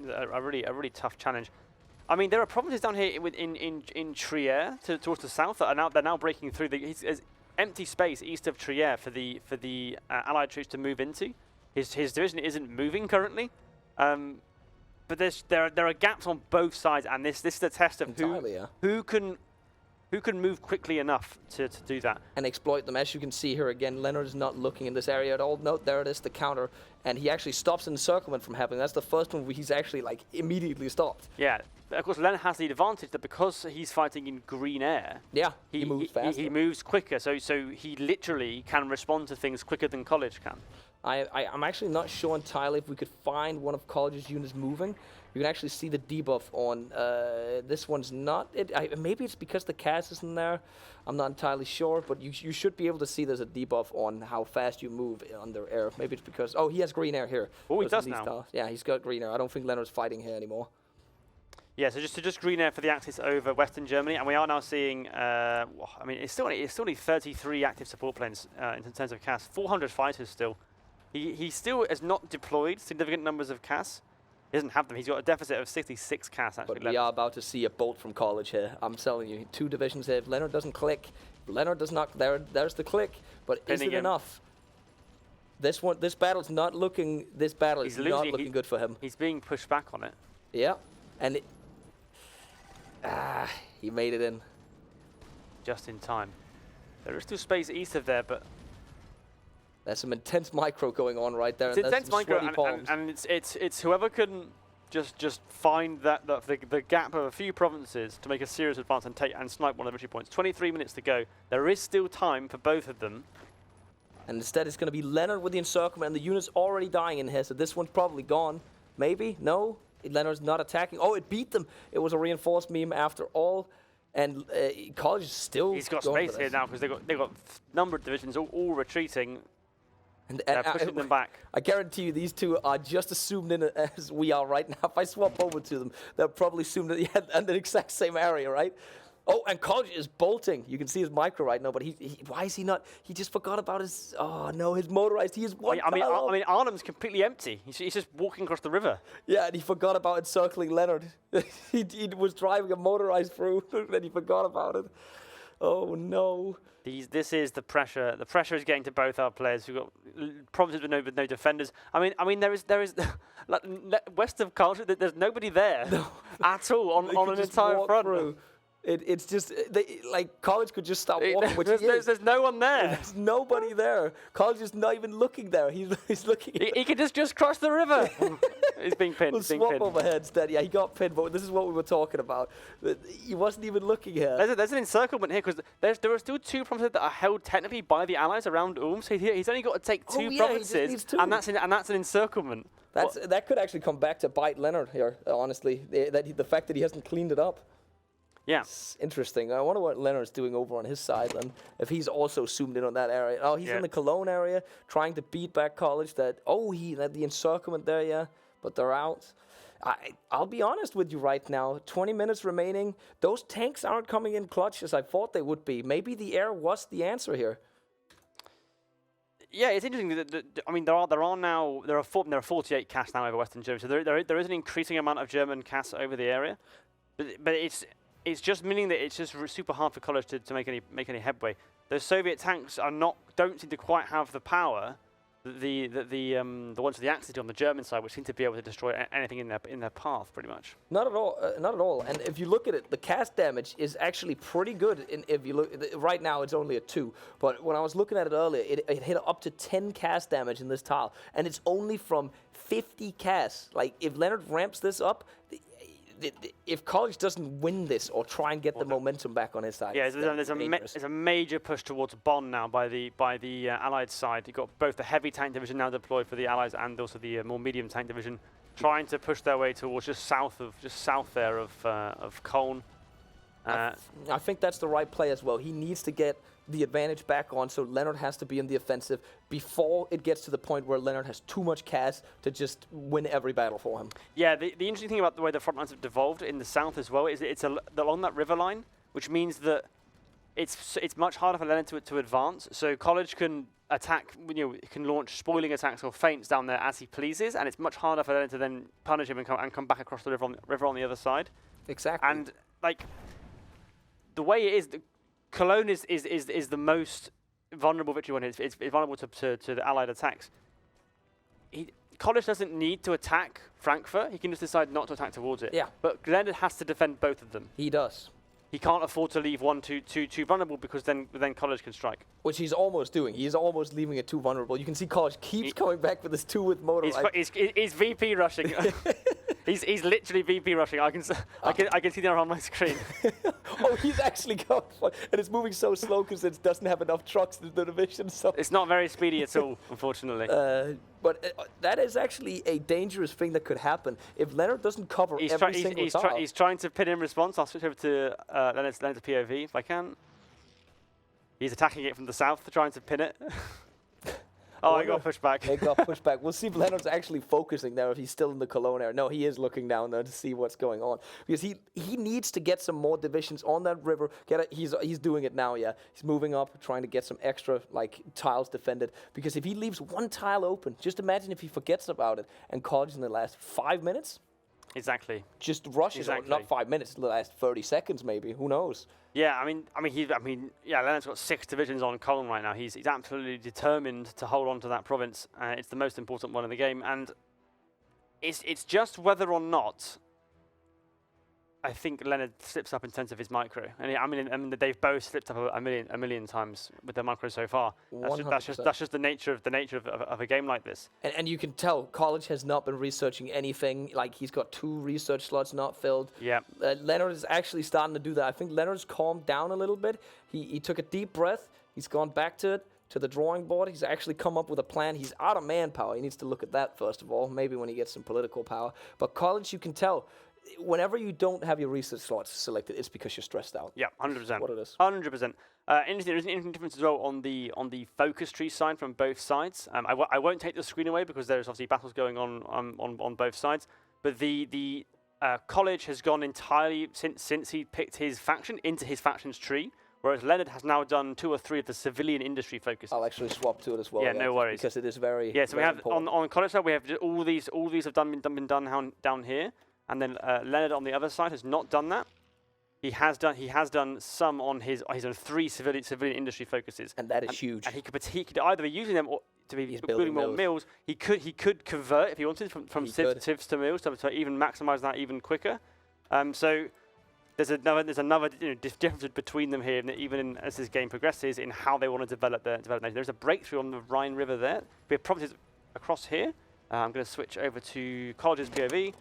a really tough challenge. I mean, there are provinces down here in Trier towards the south that they're now breaking through. There's empty space east of Trier for the Allied troops to move into. His division isn't moving currently, but there are gaps on both sides, and this is a test of who can move quickly enough to do that and exploit them. As you can see here again, Lennard is not looking in this area at all. Note there it is, the counter, and he actually stops encirclement from happening. That's the first one where he's actually like immediately stopped. Yeah, of course Lennard has the advantage that because he's fighting in green air. Yeah, he moves faster. He moves quicker, so he literally can respond to things quicker than College can. I'm actually not sure entirely if we could find one of College's units moving. You can actually see the debuff on this one's not. Maybe it's because the CAS isn't there. I'm not entirely sure, but you should be able to see there's a debuff on how fast you move under air. Maybe it's because he has green air here. Oh, he does now. Yeah, he's got green air. I don't think Lennard's fighting here anymore. Yeah, so just green air for the Axis over Western Germany, and we are now seeing. I mean, it's still only 33 active support planes in terms of CAS. 400 fighters still. He still has not deployed significant numbers of CAS. He doesn't have them. He's got a deficit of 66 CAS, actually. But we are about to see a bolt from College here. I'm telling you, 2 divisions here. If Lennard doesn't click, Lennard does not. There's the click. But is it enough? This battle's not looking. This battle is not looking good for him. He's being pushed back on it. Yeah, and he made it in. Just in time. There is still space east of there, but. There's some intense micro going on right there. It's intense micro, and it's whoever can just find the gap of a few provinces to make a serious advance and snipe one of the victory points. 23 minutes to go. There is still time for both of them. And instead, it's going to be Lennard with the encirclement, and the unit's already dying in here. So this one's probably gone. Maybe no. Lennard's not attacking. Oh, it beat them. It was a reinforced meme after all. And College is still. He's got space here now because they've got number of divisions all retreating. And pushing them back. I guarantee you these two are just as zoomed in as we are right now. If I swap over to them, they're probably zoomed in the exact same area, right? Oh, and College is bolting. You can see his micro right now, but why is he not? He just forgot about his, his motorized. He is one. I mean, Arnhem's completely empty. He's just walking across the river. Yeah, and he forgot about encircling Lennard. he was driving a motorized through, and he forgot about it. Oh no. This is the pressure. The pressure is getting to both our players. We've got problems with no defenders. I mean, there is like, west of College. There's nobody there at all on an entire front. Through. It's just like College could just stop walking. There's no one there. There's nobody there. College is not even looking there. He's looking. He could just cross the river. He's being pinned. We'll swap overheads then. Yeah, he got pinned, but this is what we were talking about. He wasn't even looking here. There's an encirclement here because there are still 2 provinces that are held technically by the Allies around Ulm. So he's only got to take 2 provinces, and that's an encirclement. That could actually come back to bite Lennard here. Honestly, the fact that he hasn't cleaned it up. Yeah. It's interesting. I wonder what Lennard's doing over on his side then, if he's also zoomed in on that area. Oh, he's in the Cologne area, trying to beat back College. The encirclement there, yeah, but they're out. I'll be honest with you right now. 20 minutes remaining. Those tanks aren't coming in clutch as I thought they would be. Maybe the air was the answer here. Yeah, it's interesting. I mean, there are 48 CAS now over Western Germany, so there is an increasing amount of German CAS over the area, but it's just meaning that it's just super hard for College to make any headway. Those Soviet tanks don't seem to quite have the power that the ones with the Axis do on the German side, which seem to be able to destroy anything in their path, pretty much. Not at all. Not at all. And if you look at it, the CAS damage is actually pretty good. If you look right now, it's only a 2. But when I was looking at it earlier, it hit up to 10 CAS damage in this tile, and it's only from 50 CAS. Like if Lennard ramps this up. If College doesn't win this or try and get the momentum back on his side, there's a major push towards Bonn now by the Allied side. You've got both the heavy tank division now deployed for the Allies and also the more medium tank division trying to push their way towards just south there of Cologne. I think that's the right play as well. He needs to get the advantage back on, so Lennard has to be in the offensive before it gets to the point where Lennard has too much CAS to just win every battle for him. Yeah, the interesting thing about the way the front lines have devolved in the south as well is it's along that river line, which means that it's much harder for Lennard to advance. So College can attack, can launch spoiling attacks or feints down there as he pleases, and it's much harder for Lennard to then punish him and come back across the river on the other side. Exactly. And like the way it is. Cologne is the most vulnerable victory one. It's vulnerable to the Allied attacks. College doesn't need to attack Frankfurt. He can just decide not to attack towards it. Yeah. But Lennard has to defend both of them. He does. He can't afford to leave one too vulnerable because then College can strike. Which he's almost doing. He's almost leaving it too vulnerable. You can see College keeps coming back with his 2 with motor. He's VP rushing. He's literally VP rushing. I can see that on my screen. Oh, he's actually going for it. And it's moving so slow because it doesn't have enough trucks in the division. So it's not very speedy at all, unfortunately. But that is actually a dangerous thing that could happen if Lennard doesn't cover every single tile. He's trying to pin in response. I'll switch over to Lennard's POV if I can. He's attacking it from the south, trying to pin it. Oh, he got pushed back. He got pushed back. We'll see if Lennard's actually focusing there, if he's still in the Cologne area. No, he is looking down there to see what's going on. Because he needs to get some more divisions on that river. He's doing it now, yeah. He's moving up, trying to get some extra tiles defended. Because if he leaves one tile open, just imagine if he forgets about it and College in the last 5 minutes. Exactly. Just rushes on, not 5 minutes, the last 30 seconds maybe. Who knows? Yeah, Lennard's got 6 divisions on Cologne right now. He's absolutely determined to hold on to that province. It's the most important one in the game, and it's just whether or not I think Lennard slips up in terms of his micro. And they've both slipped up a million times with their micro so far. That's just the nature of a game like this. And you can tell College has not been researching anything. Like he's got 2 research slots not filled. Yeah. Lennard is actually starting to do that. I think Lennard's calmed down a little bit. He took a deep breath. He's gone back to the drawing board. He's actually come up with a plan. He's out of manpower. He needs to look at that first of all. Maybe when he gets some political power. But College, you can tell. Whenever you don't have your research slots selected, it's because you're stressed out. Yeah, 100%. What it is. 100%. There's an interesting difference as well on the focus tree side from both sides. I won't take the screen away because there's obviously battles going on both sides. But the College has gone entirely since he picked his faction into his faction's tree. Whereas Lennard has now done 2 or 3 of the civilian industry focus. I'll actually swap to it as well. Yeah, no worries. Because it is very. Yeah, so very we have important. on College side we have all these have been done down here. And then Lennard on the other side has not done that. He has done some on his own 3 civilian industry focuses, and that is huge. And he could either be using them or to be building more mills. He could convert if he wanted from civs to mills to even maximize that even quicker. So there's another difference between them here, even as this game progresses, in how they want to develop their nation. There's a breakthrough on the Rhine River there. We have provinces across here. I'm going to switch over to College's POV.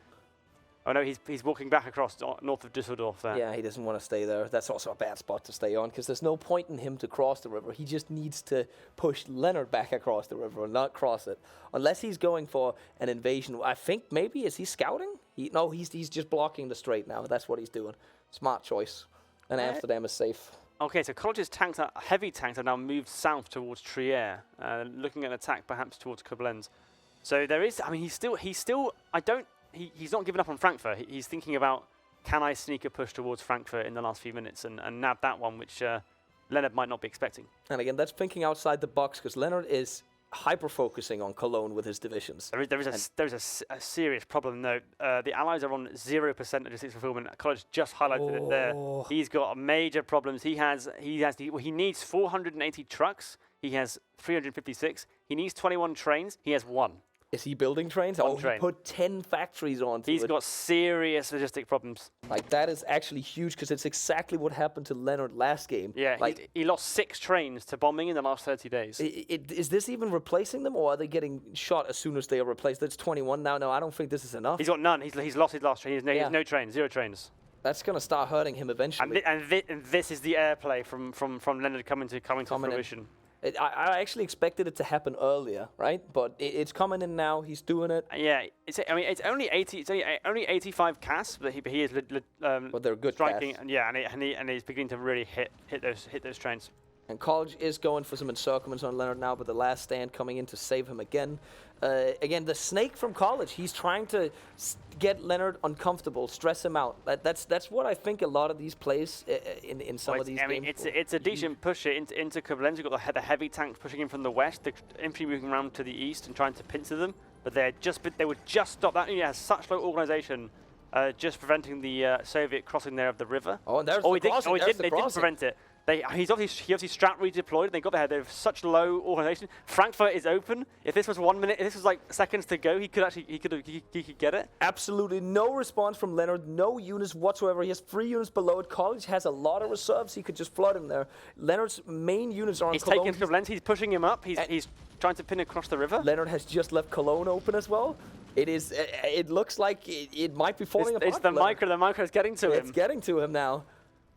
Oh no, he's walking back across north of Düsseldorf there. Yeah, he doesn't want to stay there. That's also a bad spot to stay on because there's no point in him to cross the river. He just needs to push Lennard back across the river and not cross it. Unless he's going for an invasion. I think maybe, is he scouting? No, he's just blocking the strait now. That's what he's doing. Smart choice. And Amsterdam is safe. Okay, so College's heavy tanks have now moved south towards Trier, looking at an attack perhaps towards Koblenz. So there is, I mean, he's not giving up on Frankfurt. He's thinking about, can I sneak a push towards Frankfurt in the last few minutes and nab that one, which Lennard might not be expecting. And again, that's thinking outside the box because Lennard is hyper-focusing on Cologne with his divisions. There is a serious problem, though. The Allies are on 0% logistics fulfillment. College just highlighted it there. He's got major problems. He needs 480 trucks. He has 356. He needs 21 trains. He has 1. Is he building trains? He put 10 factories on. He's got serious logistic problems. Like, that is actually huge because it's exactly what happened to Lennard last game. Yeah, like, he lost 6 trains to bombing in the last 30 days. Is this even replacing them, or are they getting shot as soon as they are replaced? That's 21 now. No, I don't think this is enough. He's got none. He's lost his last train. He has no trains, 0 trains. That's going to start hurting him eventually. And this is the airplay from Lennard coming to fruition. I actually expected it to happen earlier, right? But it's coming in now. He's doing it. Yeah, it's only 80. It's only 85 casts, but he is. But they're good striking, casts. and yeah, and he's beginning to really hit those trains. And College is going for some encirclements on Lennard now, but the last stand coming in to save him again. Again, the snake from College, he's trying to get Lennard uncomfortable, stress him out. That's what I think a lot of these plays in some of these games. It's a decent push into Koblenz. You've got the heavy tanks pushing in from the west, the infantry moving around to the east and trying to pincer them. But they would just stop that. It has such low organisation, just preventing the Soviet crossing there of the river. Oh, and there's the crossing. They didn't prevent it. He obviously strat redeployed. They got there. They have such low organisation. Frankfurt is open. If this was 1 minute, if this was like seconds to go, he could get it. Absolutely no response from Lennard. No units whatsoever. He has 3 units below it. College has a lot of reserves. He could just flood him there. Lennard's main units are on Cologne. He's taking Koblenz. He's pushing him up. He's trying to pin across the river. Lennard has just left Cologne open as well. It looks like it might be falling apart. It's the micro. The micro is getting to him. It's getting to him now.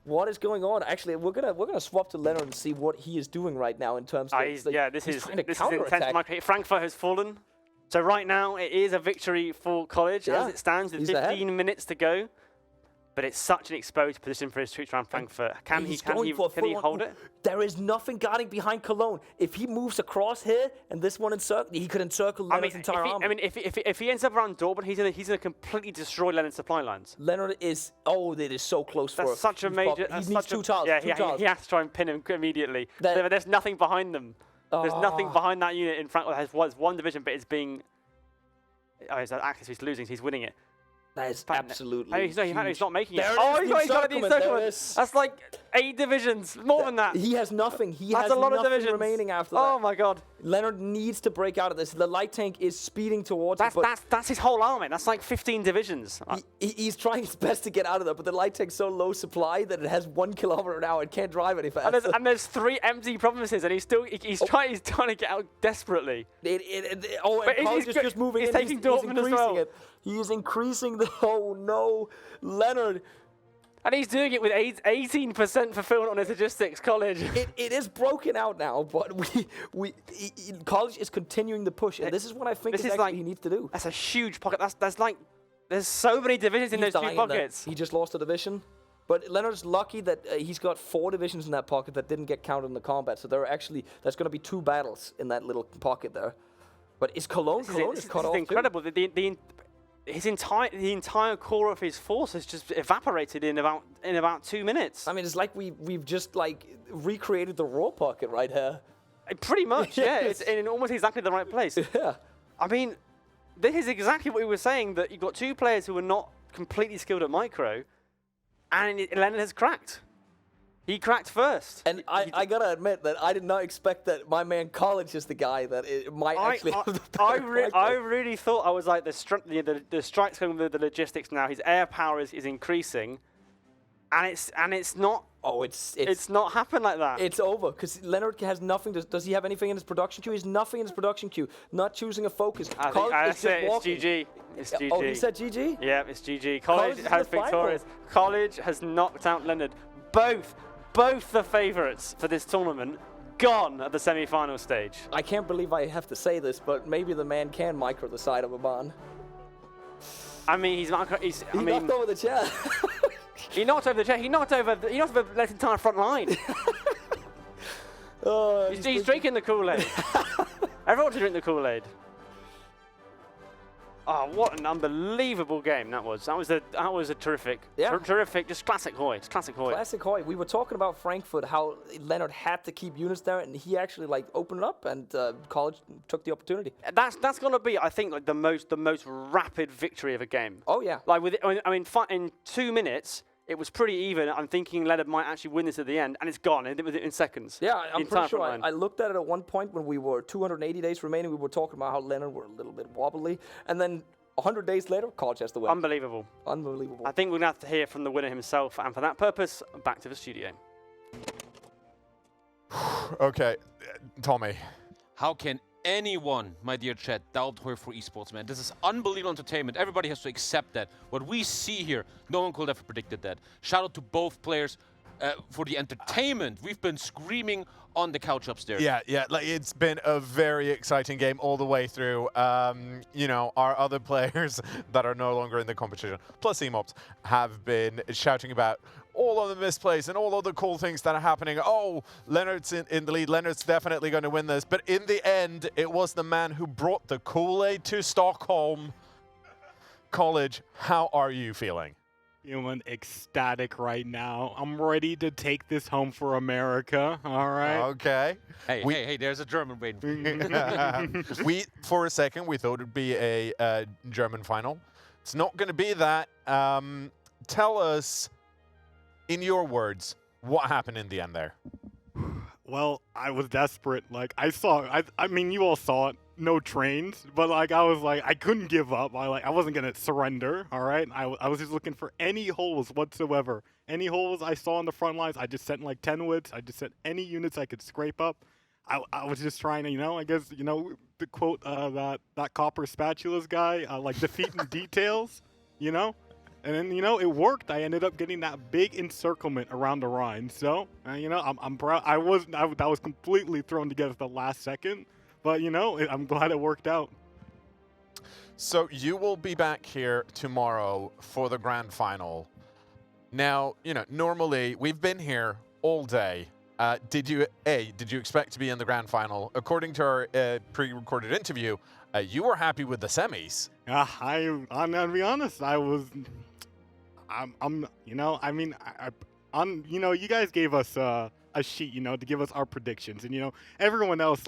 What is going on? Actually, we're gonna swap to Lennard and see what he is doing right now in terms of this is intense. Frankfurt has fallen. So right now it is a victory for College as it stands with 15 minutes to go. But it's such an exposed position for his troops around Frankfurt. Can he hold it? There is nothing guarding behind Cologne. If he moves across here and this one he could encircle Lennard's entire army. I mean, if he ends up around Dortmund, he's gonna completely destroy Lennard's supply lines. Lennard is it is so close for. That's such a major. He needs 2 tiles. Yeah, he has to try and pin him immediately. There's nothing behind them. There's nothing behind that unit in Frankfurt. It has 1 division, but it's being. His axis is losing. He's winning it. That is absolutely he's not making it. He's got the encirclement. That's like 8 divisions, more than that. He has nothing. That's a lot of divisions remaining after that. Oh my God. Lennard needs to break out of this. The light tank is speeding towards it. That's his whole army. That's like 15 divisions. He's trying his best to get out of there, but the light tank's so low supply that it has 1 kilometer an hour. It can't drive any faster. And there's 3 empty provinces, and he's trying to get out desperately. And College is just moving in. He's taking Dortmund as well. He is increasing Lennard. And he's doing it with 18% fulfillment on his logistics, College. It is broken out now, but College is continuing the push, and this is what I think he needs to do. That's a huge pocket. There's so many divisions in those 2 pockets. He just lost a division. But Lennard's lucky that he's got 4 divisions in that pocket that didn't get counted in the combat. So there's going to be 2 battles in that little pocket there. But is Cologne is cut off? It's incredible. The entire core of his force has just evaporated in about 2 minutes. I mean, it's like we've just recreated the raw pocket right here. Pretty much, yeah. It's in almost exactly the right place. Yeah. I mean, this is exactly what we were saying, that you've got 2 players who are not completely skilled at micro, and Lennard has cracked. He cracked first. And I gotta admit that I did not expect that my man College is the guy that it might actually have the better I really thought, I was like, the strike's going with the logistics now. His air power is increasing, and it's not. Oh, it's not happened like that. It's over because Lennard has nothing. Does he have anything in his production queue? He has nothing in his production queue. Not choosing a focus. I say it's GG. It's GG. Oh, he said GG? Yeah, it's GG. College has victorious. Final. College has knocked out Lennard. Both the favourites for this tournament gone at the semi-final stage. I can't believe I have to say this, but maybe the man can micro the side of a barn. I mean, he knocked over the chair. He knocked over the chair. He knocked over the entire front line. He's drinking the Kool-Aid. Everyone to drink the Kool-Aid. Oh, what an unbelievable game that was. That was a terrific, terrific, just classic Hoy. It's classic Hoy. Classic Hoy. We were talking about Frankfurt, how Lennard had to keep units there, and he actually opened it up, and College took the opportunity. That's gonna be, I think, the most rapid victory of a game. Oh yeah. In 2 minutes. It was pretty even. I'm thinking Lennard might actually win this at the end, and it's gone in seconds. Yeah, I'm pretty sure. I looked at it at one point when we were 280 days remaining. We were talking about how Lennard were a little bit wobbly, and then 100 days later, College has the win. Unbelievable. Unbelievable. I think we're going to have to hear from the winner himself, and for that purpose, back to the studio. Okay, Tommy. How can anyone, my dear chat, doubt her for esports, man? This is unbelievable entertainment. Everybody has to accept that. What we see here, no one could have predicted that. Shout out to both players for the entertainment. We've been screaming on the couch upstairs. Yeah, it's been a very exciting game all the way through. Our other players that are no longer in the competition, plus EMOPs, have been shouting about all of the misplays and all of the cool things that are happening. Oh, Lennard's in the lead. Lennard's definitely going to win this. But in the end, it was the man who brought the Kool-Aid to Stockholm. College, how are you feeling? Feeling ecstatic right now. I'm ready to take this home for America. All right. Okay. Hey, there's a German waiting. For a second, we thought it'd be a German final. It's not going to be that. Tell us, in your words, what happened in the end there? Well, I was desperate. I mean, you all saw it. No trains, but I couldn't give up. I wasn't gonna surrender. All right, I was just looking for any holes whatsoever. Any holes I saw on the front lines, I just sent 10 wits. I just sent any units I could scrape up. I was just trying to, to quote that Copper Spatulas guy, defeating details, And then, it worked. I ended up getting that big encirclement around the Rhein. So, I'm proud. That was completely thrown together at the last second. But, I'm glad it worked out. So you will be back here tomorrow for the grand final. Now, normally we've been here all day. Did you expect to be in the grand final? According to our pre-recorded interview, you were happy with the semis. I'm gonna be honest. You guys gave us a sheet, to give us our predictions, and everyone else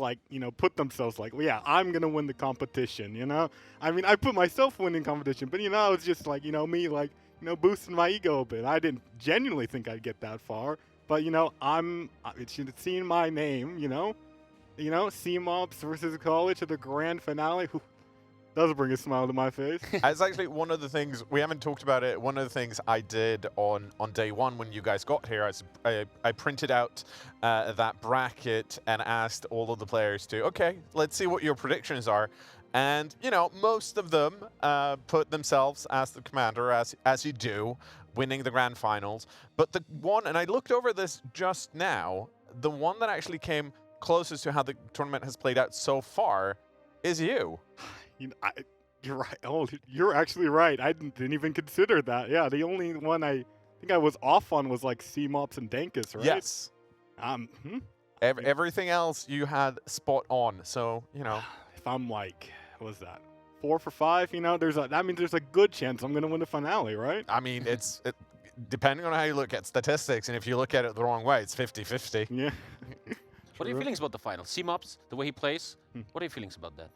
put themselves I'm gonna win the competition. I put myself winning competition, but I was just me boosting my ego a bit. I didn't genuinely think I'd get that far, but it's seeing my name, CMOPs versus College at the grand finale. Does bring a smile to my face. It's actually one of the things, we haven't talked about it, one of the things I did on day one when you guys got here, I printed out that bracket and asked all of the players to, okay, let's see what your predictions are. And, most of them put themselves as the commander, as you do, winning the grand finals. But the one, and I looked over this just now, the one that actually came closest to how the tournament has played out so far is you. You're right. Oh, you're actually right. I didn't even consider that. Yeah, the only one I think I was off on was CMOPs and Dankus, right? Yes. Everything else you had spot on. So, If I'm what was that? 4 for 5, that means there's a good chance I'm going to win the finale, right? I mean, depending on how you look at statistics, and if you look at it the wrong way, it's 50-50. Yeah. What are your feelings about the final? CMOPs, the way he plays, what are your feelings about that?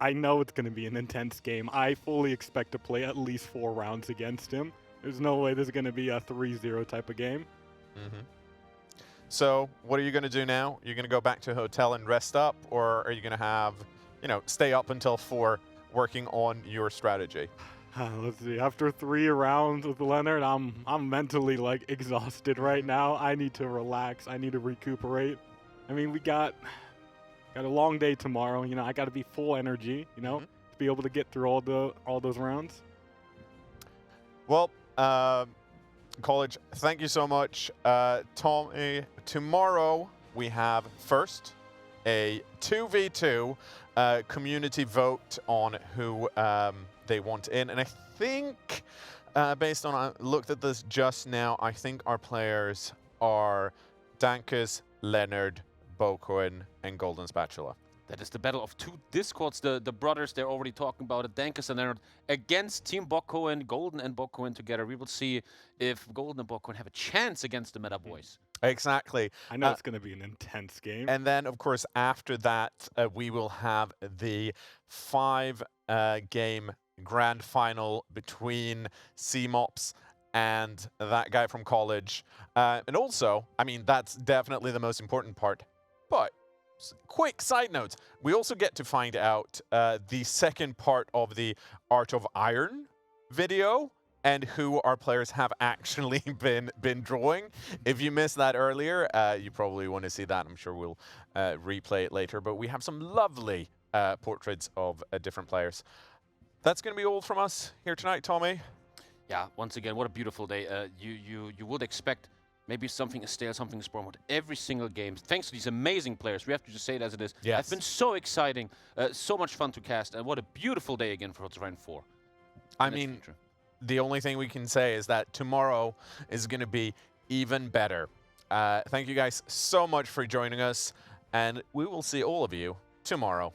I know it's going to be an intense game. I fully expect to play at least 4 rounds against him. There's no way this is going to be a 3-0 type of game. Mm-hmm. So what are you going to do now? You're going to go back to a hotel and rest up, or are you going to have, stay up until 4 working on your strategy? Let's see. After 3 rounds with Lennard, I'm mentally like exhausted right now. I need to relax. I need to recuperate. I mean, we got a long day tomorrow. I got to be full energy. To be able to get through all those rounds. Well, College, thank you so much, Tommy. Tomorrow we have first a 2v2 community vote on who they want in, and I think based on I looked at this just now, I think our players are Dankus, Lennard, Bokoen, and Golden Spatula. That is the battle of 2 Discords. The brothers, they're already talking about it. Dankus and Lennard against Team Bokoen, Golden and Bokoen together. We will see if Golden and Bokoen have a chance against the Meta Boys. Exactly. I know it's going to be an intense game. And then, of course, after that, we will have the 5-game grand final between CMOPS and that guy from college. And also, I mean, that's definitely the most important part. But quick side note, we also get to find out the second part of the Art of Iron video and who our players have actually been drawing. If you missed that earlier, you probably want to see that. I'm sure we'll replay it later. But we have some lovely portraits of different players. That's going to be all from us here tonight, Tommy. Yeah, once again, what a beautiful day. You would expect maybe something stale, something spoiled with every single game. Thanks to these amazing players. We have to just say it as it is. Yes. It's been so exciting, so much fun to cast, and what a beautiful day again for Rhein 4. I mean, the only thing we can say is that tomorrow is going to be even better. Thank you guys so much for joining us, and we will see all of you tomorrow.